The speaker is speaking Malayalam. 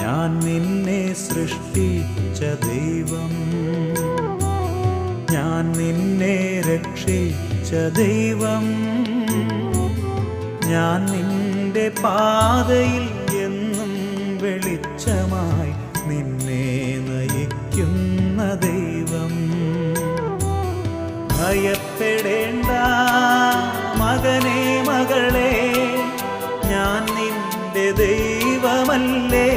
ഞാൻ നിന്നെ സൃഷ്ടിച്ച ദൈവം, ഞാൻ നിന്നെ രക്ഷിച്ച ദൈവം, ഞാൻ നിന്റെ പാതയിൽ എന്നും വെളിച്ചമായി നിന്നെ നയിക്കുന്ന ദൈവം. ഭയപ്പെടേണ്ട മകനേ മകളേ, ഞാൻ നിന്റെ ദൈവമല്ലേ.